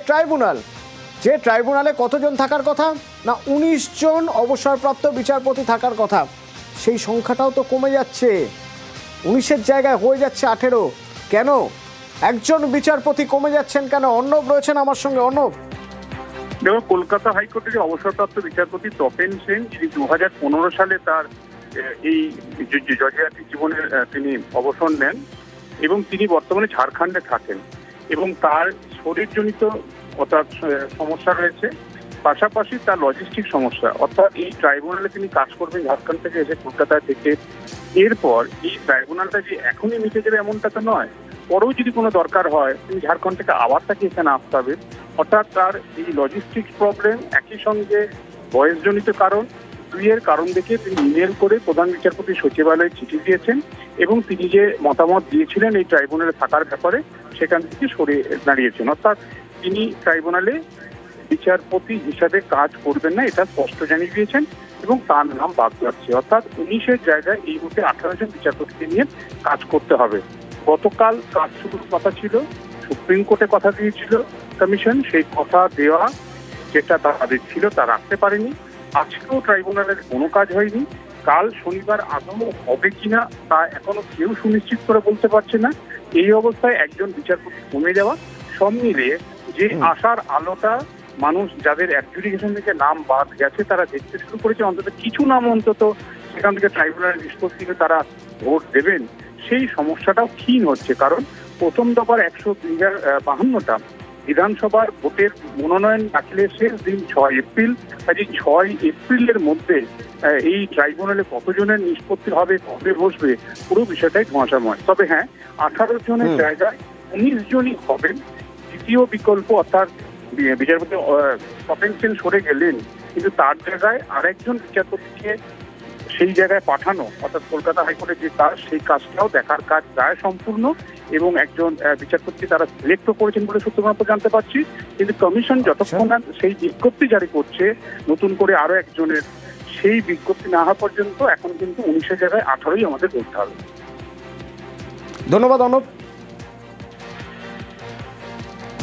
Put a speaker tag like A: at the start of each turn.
A: Tribunal, যে ট্রাইব্যুনালে কতজন থাকার কথা না ১৯ জন অবসরপ্রাপ্ত বিচারপতি থাকার কথা, সেই সংখ্যাটাও তো কমে যাচ্ছে। ১৯-এর জায়গায় হয়ে যাচ্ছে ১৮। কেন একজন বিচারপতি কমে যাচ্ছেন কেন? অর্ণব রয়েছেন আমার সঙ্গে। অর্ণব,
B: দেখো, কলকাতা হাইকোর্টের অবসরপ্রাপ্ত বিচারপতি তপেন সেন, যিনি 2015 সালে তার এই জজিয়াতি জীবনের তিনি অবসর নেন এবং তিনি বর্তমানে ঝাড়খণ্ডে থাকেন এবং তার শরীরজনিত অর্থাৎ সমস্যা রয়েছে, পাশাপাশি তার লজিস্টিক সমস্যা, অর্থাৎ এই ট্রাইব্যুনালে তিনি কাজ করবেন ঝাড়খণ্ড থেকে এসে কলকাতায় থেকে। এরপর এই ট্রাইব্যুনালটা যে এখনই মিটে যাবে এমনটা তো নয়, পরেও যদি কোনো দরকার হয় তিনি ঝাড়খণ্ড থেকে আবার তাকে এখানে আসতে হবে। অর্থাৎ তার এই লজিস্টিক প্রবলেম, একই সঙ্গে বয়সজনিত কারণ, দুইয়ের কারণ দেখে তিনি ইমেল করে প্রধান বিচারপতি সচিবালয়ে চিঠি দিয়েছেন এবং তিনি যে মতামত দিয়েছিলেন এই ট্রাইব্যুনালে থাকার ব্যাপারে সেখান থেকে সরে দাঁড়িয়েছেন। অর্থাৎ তিনি ট্রাইব্যুনালে বিচারপতি হিসাবে কাজ করবেন না, এটা স্পষ্ট জানিয়ে দিয়েছেন এবং তার নাম বাদ যাচ্ছে। অর্থাৎ ১৯-এর জায়গায় এই মুহূর্তে ১৮ জন বিচারপতিকে নিয়ে কাজ করতে হবে। গতকাল কাজ শুরুর কথা ছিল, সুপ্রিম কোর্টে কথা দিয়েছিল কমিশন, সেই কথা দেওয়া যেটা তাদের ছিল তা রাখতে পারেনি। আজকেও ট্রাইব্যুনালের কোনো কাজ হয়নি। কাল শনিবার আদৌ হবে কিনা তা এখনো কেউ সুনিশ্চিত করে বলতে পারছে না। এই অবস্থায় একজন বিচারপতি কমে যাওয়া, সব মিলিয়ে যে আশার আলোটা মানুষ, যাদের অ্যাডজুডিকেশন থেকে নাম বাদ গেছে, তারা দেখতে শুরু করেছে অন্তত কিছু নাম অন্তত সেখান থেকে ট্রাইব্যুনালের নিষ্পত্তিতে তারা ভোট দেবেন, সেই সমস্যাটাও ক্ষীণ হচ্ছে। কারণ প্রথম দফার ১৫২টা বিধানসভার ভোটের মনোনয়ন দাখিলের শেষ দিন ৬ এপ্রিল। কাজে ৬ এপ্রিলের মধ্যে এই ট্রাইব্যুনালে কতজনের নিষ্পত্তি হবে, কবে বসবে, পুরো বিষয়টাই ধোঁয়াশাময়। তবে হ্যাঁ, ১৮ জনের জায়গায় ১৯ জনই হবেন। দ্বিতীয় বিকল্প অর্থাৎ বিচারপতি তপেন সেন সরে গেলেন, কিন্তু তার জায়গায় আরেকজন বিচারপতিকে সেই জায়গায় পাঠানো, অর্থাৎ কলকাতা হাইকোর্টের যে কাজ, সেই কাজটাও দেখার কাজ প্রায় সম্পূর্ণ এবং একজন বিচারপতি তারা সিলেক্টও করেছেন বলে সূত্রমাত্র জানতে পারছি। কিন্তু কমিশন যতক্ষণ না সেই বিজ্ঞপ্তি জারি করছে নতুন করে আরো একজনের, সেই বিজ্ঞপ্তি না হওয়া পর্যন্ত এখন কিন্তু ১৯-এর জায়গায় ১৮ই আমাদের বলতে হবে।
A: ধন্যবাদ অর্ণব।